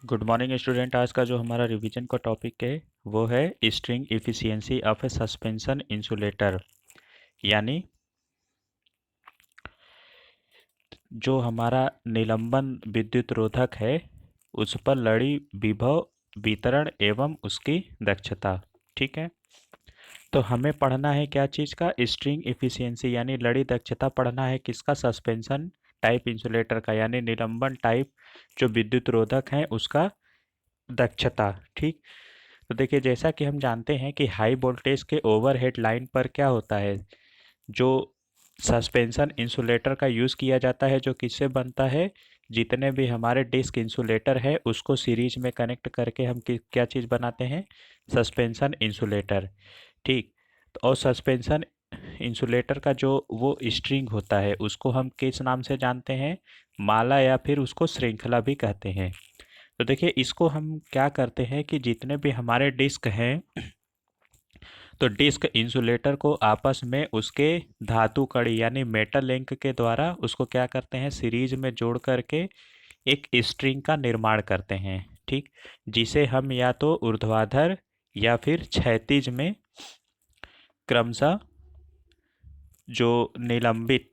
Good morning student. आज का जो हमारा रिवीजन का टॉपिक है वो है string efficiency of A suspension insulator. यानी जो हमारा निलंबन विद्युत रोधक है उस पर लड़ी विभव वितरण एवं उसकी दक्षता। ठीक है, तो हमें पढ़ना है क्या चीज़ का? स्ट्रिंग इफिशियंसी यानी लड़ी दक्षता पढ़ना है। किसका? सस्पेंशन टाइप इंसुलेटर का, यानी निलंबन टाइप जो विद्युत रोधक है उसका दक्षता। ठीक, तो देखिए जैसा कि हम जानते हैं कि हाई वोल्टेज के ओवरहेड लाइन पर क्या होता है, जो सस्पेंशन इंसुलेटर का यूज़ किया जाता है, जो किससे बनता है? जितने भी हमारे डिस्क इंसुलेटर है उसको सीरीज में कनेक्ट करके हम क्या चीज़ बनाते हैं? Suspension insulator. ठीक, तो और सस्पेंशन इंसुलेटर का जो वो स्ट्रिंग होता है उसको हम किस नाम से जानते हैं? माला या फिर उसको श्रृंखला भी कहते हैं। तो देखिए इसको हम क्या करते हैं कि जितने भी हमारे डिस्क हैं, तो डिस्क इंसुलेटर को आपस में उसके धातु कड़ी यानी मेटल लिंक के द्वारा उसको क्या करते हैं? सीरीज में जोड़ करके एक स्ट्रिंग का निर्माण करते हैं। ठीक, जिसे हम या तो ऊर्ध्वाधर या फिर क्षैतिज में क्रमशः जो निलंबित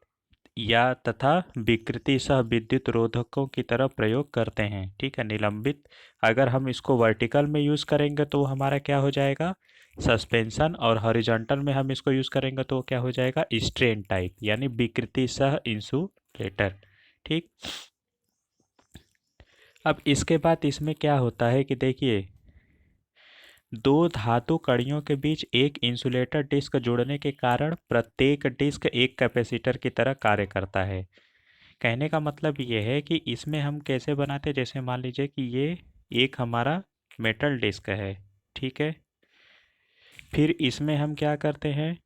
या तथा विकृति सह विद्युत रोधकों की तरह प्रयोग करते हैं। ठीक है, निलंबित अगर हम इसको वर्टिकल में यूज़ करेंगे तो हमारा क्या हो जाएगा? सस्पेंशन। और हॉरिजॉन्टल में हम इसको यूज़ करेंगे तो क्या हो जाएगा? स्ट्रेन टाइप यानी विकृति सह इंसुलेटर। ठीक, अब इसके बाद इसमें क्या होता है कि देखिए दो धातु कड़ियों के बीच एक इंसुलेटर डिस्क जुड़ने के कारण प्रत्येक डिस्क एक कैपेसिटर की तरह कार्य करता है। कहने का मतलब ये है कि इसमें हम कैसे बनाते हैं, जैसे मान लीजिए कि ये एक हमारा मेटल डिस्क है। ठीक है, फिर इसमें हम क्या करते हैं?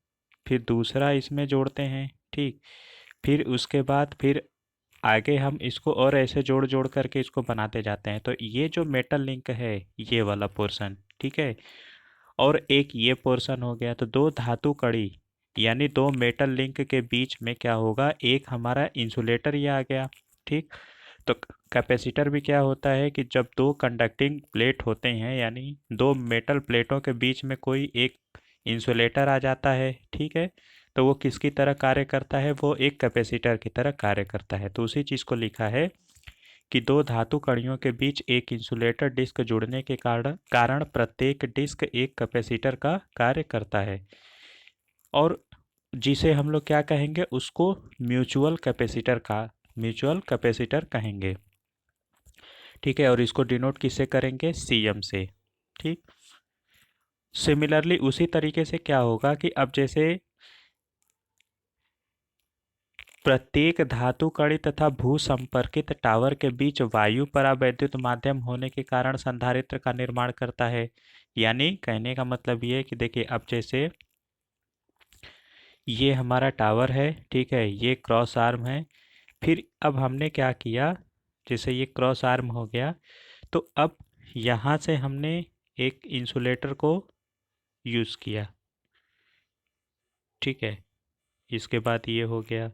फिर दूसरा इसमें जोड़ते हैं। ठीक, फिर उसके बाद फिर आगे हम इसको और ऐसे जोड़ जोड़ करके इसको बनाते जाते हैं। तो ये जो मेटल लिंक है ये वाला पोर्शन, ठीक है, और एक ये पोर्शन हो गया। तो दो धातु कड़ी यानी दो मेटल लिंक के बीच में क्या होगा? एक हमारा इंसुलेटर ये आ गया। ठीक, तो कैपेसिटर भी क्या होता है कि जब दो कंडक्टिंग प्लेट होते हैं यानी दो मेटल प्लेटों के बीच में कोई एक इंसुलेटर आ जाता है। ठीक है, तो वो किसकी तरह कार्य करता है? वो एक कैपेसिटर की तरह कार्य करता है। तो उसी चीज़ को लिखा है कि दो धातु कड़ियों के बीच एक इंसुलेटर डिस्क जुड़ने के कारण कारण प्रत्येक डिस्क एक कैपेसिटर का कार्य करता है, और जिसे हम लोग क्या कहेंगे? उसको म्यूचुअल कैपेसिटर कहेंगे। ठीक है, और इसको डिनोट किससे करेंगे? सीएम से। ठीक, सिमिलरली उसी तरीके से क्या होगा कि अब जैसे प्रत्येक धातु कड़ी तथा भू संपर्कित टावर के बीच वायु परावैद्युत माध्यम होने के कारण संधारित्र का निर्माण करता है। यानी कहने का मतलब ये है कि देखिए अब जैसे ये हमारा टावर है, ठीक है, ये क्रॉस आर्म है। फिर अब हमने क्या किया? जैसे ये क्रॉस आर्म हो गया, तो अब यहाँ से हमने एक इंसुलेटर को यूज़ किया। ठीक है, इसके बाद ये हो गया,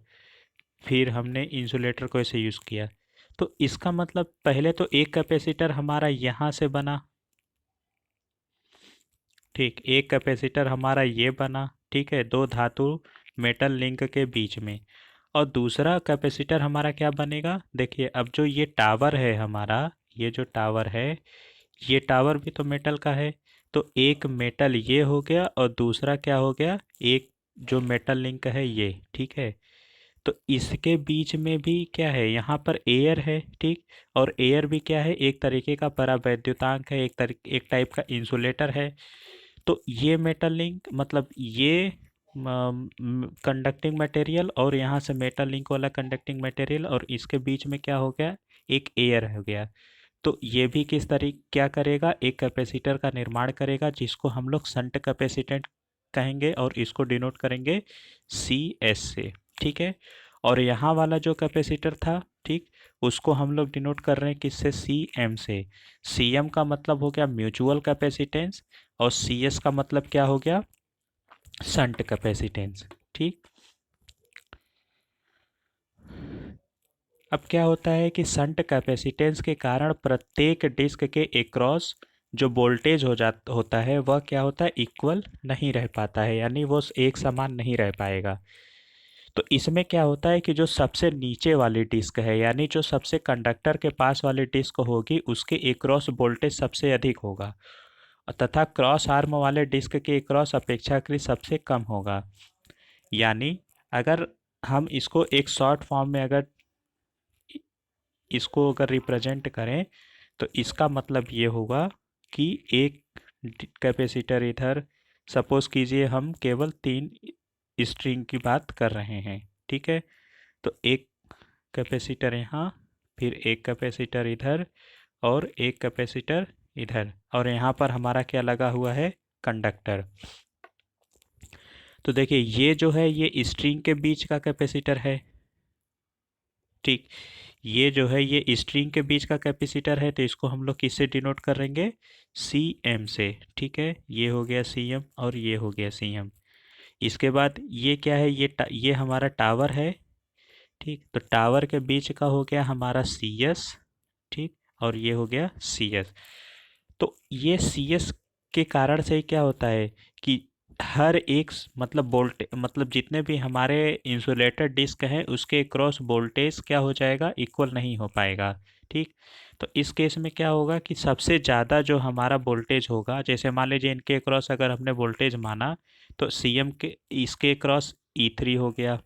फिर हमने इंसुलेटर को ऐसे यूज़ किया। तो इसका मतलब पहले तो एक कैपेसिटर हमारा यहाँ से बना। ठीक, एक कैपेसिटर हमारा ये बना। ठीक है, दो धातु मेटल लिंक के बीच में। और दूसरा कैपेसिटर हमारा क्या बनेगा? देखिए अब जो ये टावर है हमारा, ये जो टावर है, ये टावर भी तो मेटल का है। तो एक मेटल ये हो गया और दूसरा क्या हो गया? एक जो मेटल लिंक है ये। ठीक है, तो इसके बीच में भी क्या है? यहाँ पर एयर है। ठीक, और एयर भी क्या है? एक तरीके का परावैद्युतांक है, एक टाइप का इंसुलेटर है। तो ये मेटल लिंक मतलब ये कंडक्टिंग मटेरियल और यहाँ से मेटल लिंक वाला कंडक्टिंग मटेरियल, और इसके बीच में क्या हो गया? एक एयर हो गया। तो ये भी किस तरीके क्या करेगा? एक कैपेसिटर का निर्माण करेगा जिसको हम लोग शंट कैपेसिटेंट कहेंगे, और इसको डिनोट करेंगे सी एस से। ठीक है, और यहाँ वाला जो कैपेसिटर था, ठीक, उसको हम लोग डिनोट कर रहे हैं किससे? सी एम से। सी एम का मतलब हो गया म्यूचुअल कैपेसिटेंस, और सी एस का मतलब क्या हो गया? Shunt capacitance. ठीक, अब क्या होता है कि शंट कैपेसिटेंस के कारण प्रत्येक डिस्क के एक्रॉस जो वोल्टेज होता है वह क्या होता है, इक्वल नहीं रह पाता है, यानी वो एक समान नहीं रह पाएगा। तो इसमें क्या होता है कि जो सबसे नीचे वाली डिस्क है, यानी जो सबसे कंडक्टर के पास वाली डिस्क होगी, उसके एक्रॉस वोल्टेज सबसे अधिक होगा तथा क्रॉस आर्म वाले डिस्क के एक्रॉस अपेक्षाकृत सबसे कम होगा। यानी अगर हम इसको एक शॉर्ट फॉर्म में इसको अगर रिप्रेजेंट करें तो इसका मतलब ये होगा कि एक कैपेसिटर इधर, सपोज कीजिए हम केवल 3 स्ट्रिंग की बात कर रहे हैं, ठीक है। तो एक कैपेसिटर यहाँ, फिर एक कैपेसिटर इधर और एक कैपेसिटर इधर, और यहाँ पर हमारा क्या लगा हुआ है, कंडक्टर। तो देखिए ये जो है ये स्ट्रिंग के बीच का कैपेसिटर है, ठीक। ये जो है ये स्ट्रिंग के बीच का कैपेसिटर है, तो इसको हम लोग किससे डिनोट करेंगे, सी एम से, ठीक है। ये हो गया सी एम और ये हो गया सी एम। इसके बाद ये क्या है, ये हमारा टावर है, ठीक। तो टावर के बीच का हो गया हमारा सी एस, ठीक, और ये हो गया सी एस। तो ये सी एस के कारण से क्या होता है कि हर एक मतलब वोल्टेज, मतलब जितने भी हमारे इंसुलेटर डिस्क हैं उसके क्रॉस वोल्टेज क्या हो जाएगा, इक्वल नहीं हो पाएगा, ठीक। तो इस केस में क्या होगा कि सबसे ज़्यादा जो हमारा वोल्टेज होगा, जैसे मान लीजिए इनके क्रॉस अगर हमने वोल्टेज माना तो सी एम के इसके क्रॉस ई3 हो गया,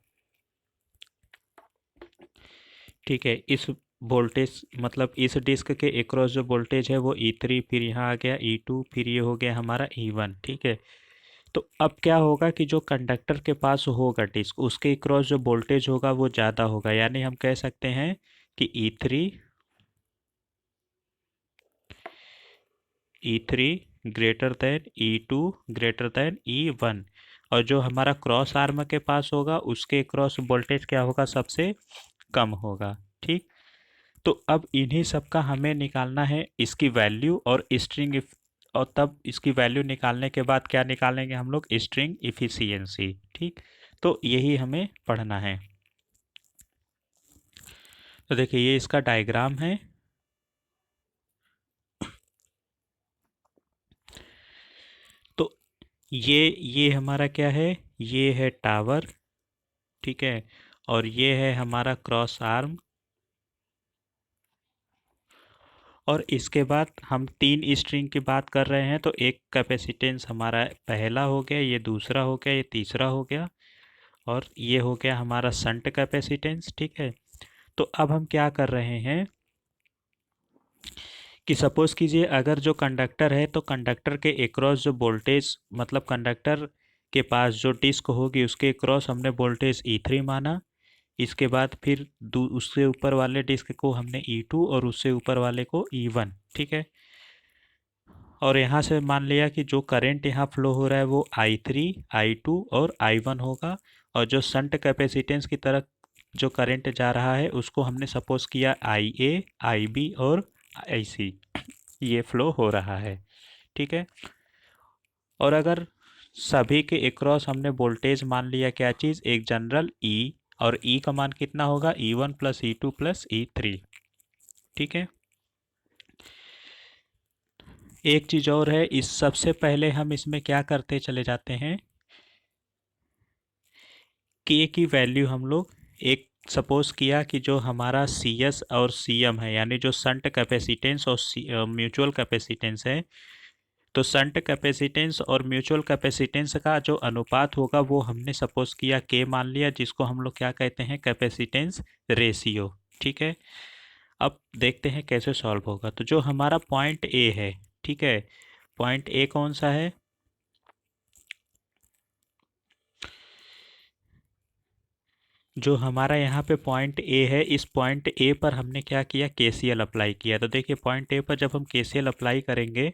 ठीक है। इस वोल्टेज मतलब इस डिस्क के एक्रॉस जो वोल्टेज है वो ई3, फिर यहाँ आ गया ई2, फिर ये हो गया हमारा ई1, ठीक है। तो अब क्या होगा कि जो कंडक्टर के पास होगा डिस्क, उसके क्रॉस जो वोल्टेज होगा वो ज़्यादा होगा, यानी हम कह सकते हैं कि E three greater than E2 greater than E1. और जो हमारा क्रॉस आर्म के पास होगा उसके क्रॉस वोल्टेज क्या होगा, सबसे कम होगा, ठीक। तो अब इन्हीं सब का हमें निकालना है इसकी वैल्यू और स्ट्रिंग, और तब इसकी वैल्यू निकालने के बाद क्या निकालेंगे हम लोग, स्ट्रिंग इफिशियंसी, ठीक। तो यही हमें पढ़ना है। तो देखिए ये इसका डायग्राम है। तो ये हमारा क्या है, ये है टावर, ठीक है, और ये है हमारा क्रॉस आर्म, और इसके बाद हम 3 स्ट्रिंग की बात कर रहे हैं, तो एक कैपेसिटेंस हमारा पहला हो गया, ये दूसरा हो गया, ये तीसरा हो गया, और ये हो गया हमारा शंट कैपेसिटेंस, ठीक है। तो अब हम क्या कर रहे हैं कि सपोज कीजिए अगर जो कंडक्टर है तो कंडक्टर के एक्रॉस जो वोल्टेज, मतलब कंडक्टर के पास जो डिस्क होगी उसके एक्रॉस हमने वोल्टेज ई3 माना। इसके बाद फिर उससे ऊपर वाले डिस्क को हमने ई2 और उससे ऊपर वाले को ई1, ठीक है। और यहाँ से मान लिया कि जो करंट यहाँ फ्लो हो रहा है वो आई3, आई2 और आई1 होगा, और जो शंट कैपेसिटेंस की तरफ जो करंट जा रहा है उसको हमने सपोज किया आई ए, आई बी और आई सी, ये फ्लो हो रहा है, ठीक है। और अगर सभी के एक्रॉस हमने वोल्टेज मान लिया क्या चीज़, एक जनरल ई, और ई का मान कितना होगा, ई1 प्लस ई2 प्लस ई3, ठीक है। एक चीज़ और है, इस सबसे पहले हम इसमें क्या करते चले जाते हैं, के की वैल्यू हम लोग एक सपोज किया कि जो हमारा सी एस और सी एम है, यानी जो शंट कैपेसिटेंस और म्यूचुअल कैपेसिटेंस है, तो शंट कैपेसिटेंस और म्यूचुअल कैपेसिटेंस का जो अनुपात होगा वो हमने सपोज किया के मान लिया, जिसको हम लोग क्या कहते हैं, कैपेसिटेंस रेशियो, ठीक है। अब देखते हैं कैसे सॉल्व होगा। तो जो हमारा पॉइंट ए है, ठीक है, पॉइंट ए कौन सा है, जो हमारा यहाँ पे पॉइंट ए है, इस पॉइंट ए पर हमने क्या किया, केसीएल अप्लाई किया। तो देखिए पॉइंट ए पर जब हम केसीएल अप्लाई करेंगे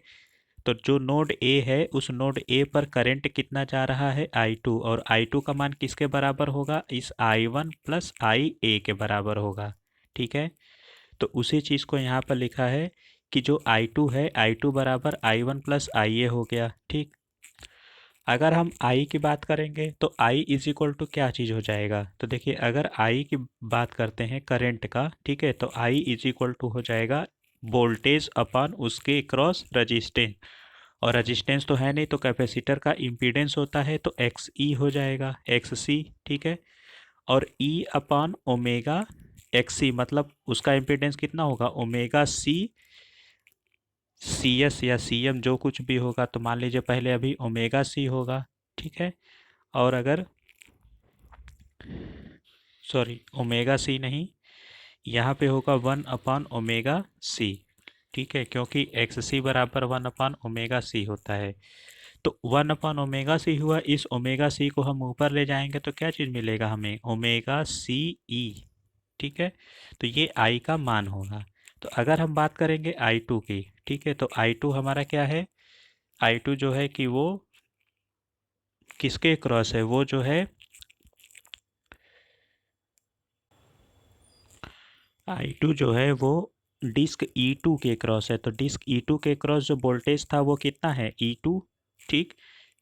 तो जो नोड ए है उस नोड ए पर करंट कितना जा रहा है, आई2, और आई2 का मान किसके बराबर होगा, इस आई1 प्लस आई ए के बराबर होगा, ठीक है। तो उसी चीज़ को यहाँ पर लिखा है कि जो आई2 है, आई2 बराबर आई1 प्लस आई ए हो गया, ठीक। अगर हम आई की बात करेंगे तो आई इज इक्वल टू क्या चीज़ हो जाएगा, तो देखिए अगर आई की बात करते हैं करंट का, ठीक है, तो आई इज इक्वल टू हो जाएगा वोल्टेज अपॉन उसके क्रॉस रजिस्टेंस, और रजिस्टेंस तो है नहीं तो कैपेसिटर का इम्पीडेंस होता है तो एक्स ई हो जाएगा, एक्स सी, ठीक है। और ई अपॉन ओमेगा एक्स सी, मतलब उसका इम्पीडेंस कितना होगा, ओमेगा सी सी एस या सी एम जो कुछ भी होगा, तो मान लीजिए पहले अभी ओमेगा सी होगा, ठीक है। और अगर सॉरी ओमेगा सी नहीं, यहाँ पे होगा वन अपॉन ओमेगा सी, ठीक है, क्योंकि एक्स सी बराबर वन अपॉन ओमेगा सी होता है। तो वन अपॉन ओमेगा सी हुआ, इस ओमेगा सी को हम ऊपर ले जाएंगे तो क्या चीज़ मिलेगा हमें, ओमेगा सी ई, ठीक है। तो ये आई का मान होगा। तो अगर हम बात करेंगे आई टू की, ठीक है, तो आई टू हमारा क्या है, आई टू जो है कि वो किसके क्रॉस है, वो जो है आई टू जो है वो डिस्क ई टू के क्रॉस है। तो डिस्क ई टू के क्रॉस जो वोल्टेज था वो कितना है, ई टू, ठीक,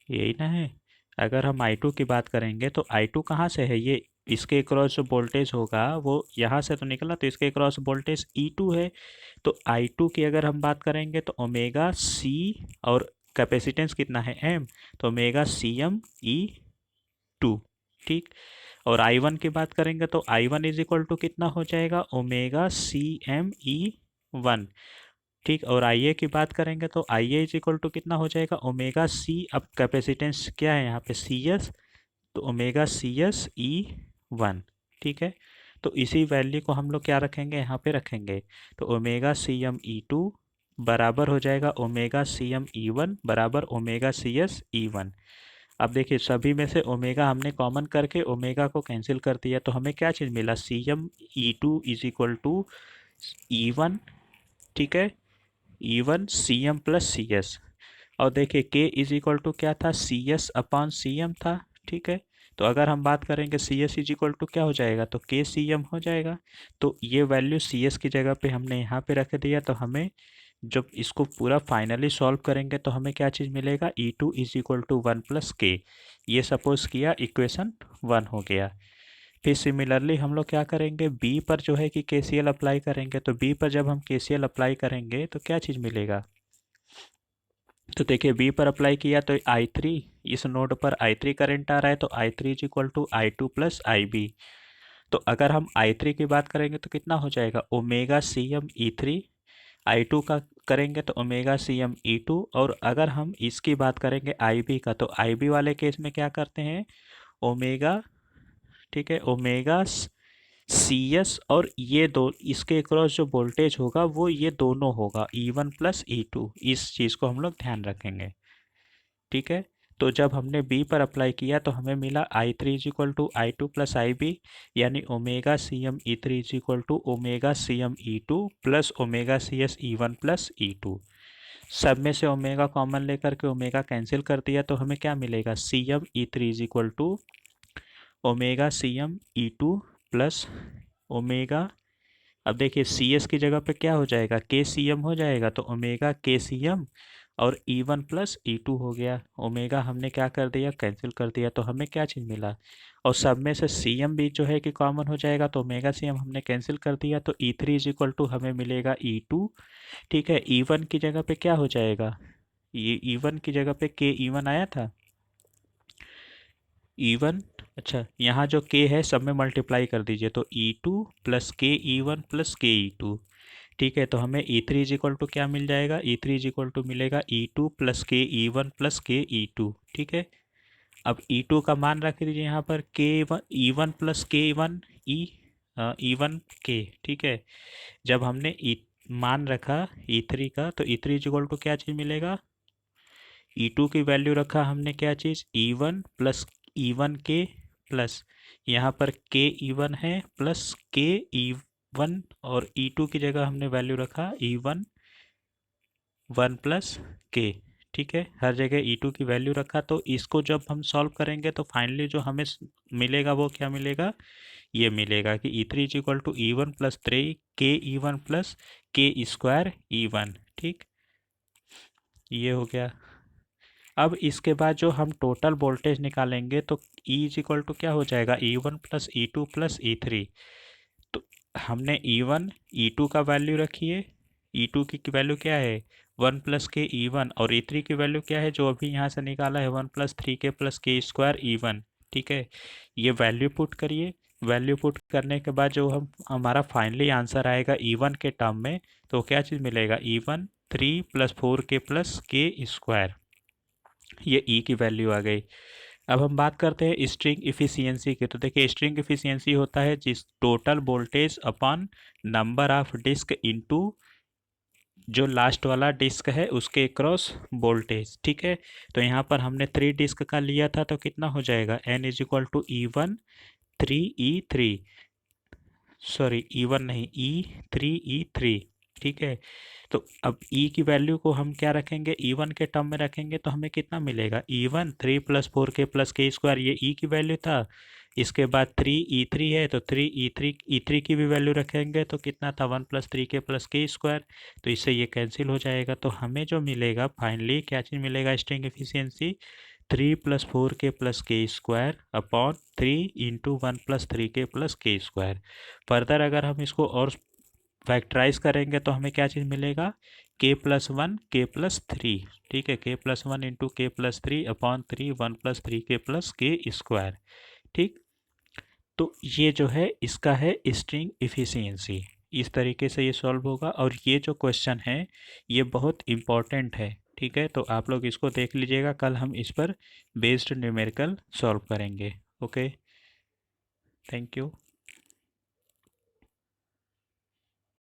यही ना है। अगर हम आई टू की बात करेंगे तो आई टू कहाँ से है, ये इसके क्रॉस जो वोल्टेज होगा वो यहाँ से तो निकला, तो इसके क्रॉस वोल्टेज ई टू है। तो आई टू की अगर हम बात करेंगे तो ओमेगा सी, और कैपेसिटेंस कितना है एम, तो omega C M E two, ठीक। और आई वन की बात करेंगे तो I one is equal to कितना हो जाएगा, omega C M E one, ठीक। और आई ए की बात करेंगे तो I A is equal to कितना हो जाएगा, ओमेगा सी, अब कैपेसिटेंस क्या है यहाँ पे सी एस, तो omega C S E one, ठीक है। तो इसी वैल्यू को हम लोग क्या रखेंगे, यहाँ पे रखेंगे। तो omega C M E two बराबर हो जाएगा omega C M E one बराबर omega C S E one. अब देखिए सभी में से ओमेगा हमने कॉमन करके ओमेगा को कैंसिल कर दिया, तो हमें क्या चीज़ मिला, C M E two is equal to E one, ठीक है, E one C M plus C S. और देखिए के इज इक्वल टू क्या था, C S upon C M था, ठीक है। तो अगर हम बात करेंगे C S is equal to क्या हो जाएगा, तो के सी एम हो जाएगा। तो ये वैल्यू सी एस की जगह पे हमने यहाँ पे रख दिया, तो हमें जब इसको पूरा फाइनली सॉल्व करेंगे तो हमें क्या चीज़ मिलेगा, E two is equal to one plus K, ये सपोज किया इक्वेशन वन हो गया। फिर सिमिलरली हम लोग क्या करेंगे, बी पर जो है कि के सी एल अप्लाई करेंगे। तो बी पर जब हम के सी एल अप्लाई करेंगे तो क्या चीज़ मिलेगा, तो देखिए बी पर अप्लाई किया तो आई थ्री, इस नोड पर आई थ्री करेंट आ रहा है, तो I three is equal to I two plus I B. तो अगर हम आई थ्री की बात करेंगे तो कितना हो जाएगा, omega C M E three, I two का करेंगे तो omega C M E two. और अगर हम इसकी बात करेंगे आई बी का, तो आई बी वाले केस में क्या करते हैं, ओमेगा, ठीक है, ओमेगा सी एस, और ये दो इसके क्रॉस जो वोल्टेज होगा वो ये दोनों होगा E one plus E two, इस चीज़ को हम लोग ध्यान रखेंगे, ठीक है। तो जब हमने बी पर अप्लाई किया तो हमें मिला I three is equal to I two plus I B, यानी omega C M E three is equal to omega C M E two plus omega C S E one plus E two. सब में से omega common लेकर के omega cancel कर दिया, तो हमें क्या मिलेगा, C M E three is equal to omega C M E two plus omega, अब देखिए सी एस की जगह पे क्या हो जाएगा, के सी एम हो जाएगा, तो ओमेगा के सी एम और E one plus E two हो गया। ओमेगा हमने क्या कर दिया, कैंसिल कर दिया, तो हमें क्या चीज़ मिला, और सब में से सी एम भी जो है कि कॉमन हो जाएगा, तो ओमेगा सी एम हमने कैंसिल कर दिया, तो E three is equal to हमें मिलेगा ई टू, ठीक है। ई वन की जगह पे क्या हो जाएगा, ये ई वन की जगह पे के ई वन आया था, ई वन, अच्छा यहाँ जो के है सब में मल्टीप्लाई कर दीजिए, तो ई टू प्लस के ई वन प्लस के ई टू, ठीक है। तो हमें E three is equal to क्या मिल जाएगा, E three is equal to मिलेगा ई टू प्लस के ई वन प्लस के ई टू, ठीक है। अब ई टू का मान रख दीजिए यहाँ पर के वन ई वन प्लस के वन ई ई वन के, ठीक है। जब हमने ई मान रखा ई थ्री का, तो E three is equal to क्या चीज़ मिलेगा, ई टू की वैल्यू रखा हमने क्या चीज़, E one plus E one के प्लस यहाँ पर के ई वन है प्लस के ई वन, और ई टू की जगह हमने वैल्यू रखा ई वन वन प्लस के, ठीक है। हर जगह ई टू की वैल्यू रखा, तो इसको जब हम सॉल्व करेंगे तो फाइनली जो हमें मिलेगा वो क्या मिलेगा, ये मिलेगा कि E three is equal to E one plus three K E one plus K square E one, ठीक, ये हो गया। अब इसके बाद जो हम टोटल वोल्टेज निकालेंगे तो E इज इक्वल टू क्या हो जाएगा, E1 plus E2 plus E3। तो हमने E1 E2 का वैल्यू रखिए, E2 की वैल्यू क्या है 1 + k E1, और E3 की वैल्यू क्या है जो अभी यहाँ से निकाला है 1 + 3k + k² E1। ठीक है, ये वैल्यू पुट करिए। वैल्यू पुट करने के बाद जो हम हमारा फाइनली आंसर आएगा E1 के टर्म में, तो क्या चीज़ मिलेगा, E1 3 + 4k + k²। ये E की वैल्यू आ गई। अब हम बात करते हैं स्ट्रिंग इफिशियंसी की। तो देखिए स्ट्रिंग इफिशियंसी होता है जिस total voltage upon number of disk into जो लास्ट वाला डिस्क है उसके क्रॉस वोल्टेज। ठीक है, तो यहाँ पर हमने 3 डिस्क का लिया था तो कितना हो जाएगा, n is equal to E1 3E3, sorry E1 नहीं E3E3। ठीक है, तो अब E की वैल्यू को हम क्या रखेंगे, E1 के टर्म में रखेंगे तो हमें कितना मिलेगा, E1 3 + 4k + k², ये E की वैल्यू था। इसके बाद 3E3 है तो 3E3 की भी वैल्यू रखेंगे तो कितना था 1 + 3k + k²। तो इससे ये कैंसिल हो जाएगा, तो हमें जो मिलेगा फाइनली क्या चीज़ मिलेगा, string efficiency 3 + 4k + k² upon 3 × 1 + 3k + k²। Further अगर हम इसको और फैक्टराइज करेंगे तो हमें क्या चीज़ मिलेगा, k+1 k+3। ठीक है, k+1 × k+3 upon 3 1 + 3k + k²। ठीक, तो ये जो है इसका है स्ट्रिंग इफिशियंसी। इस तरीके से ये सॉल्व होगा, और ये जो क्वेश्चन है ये बहुत इम्पॉर्टेंट है। ठीक है, तो आप लोग इसको देख लीजिएगा, कल हम इस पर बेस्ड न्यूमेरिकल सॉल्व करेंगे। Okay, thank you.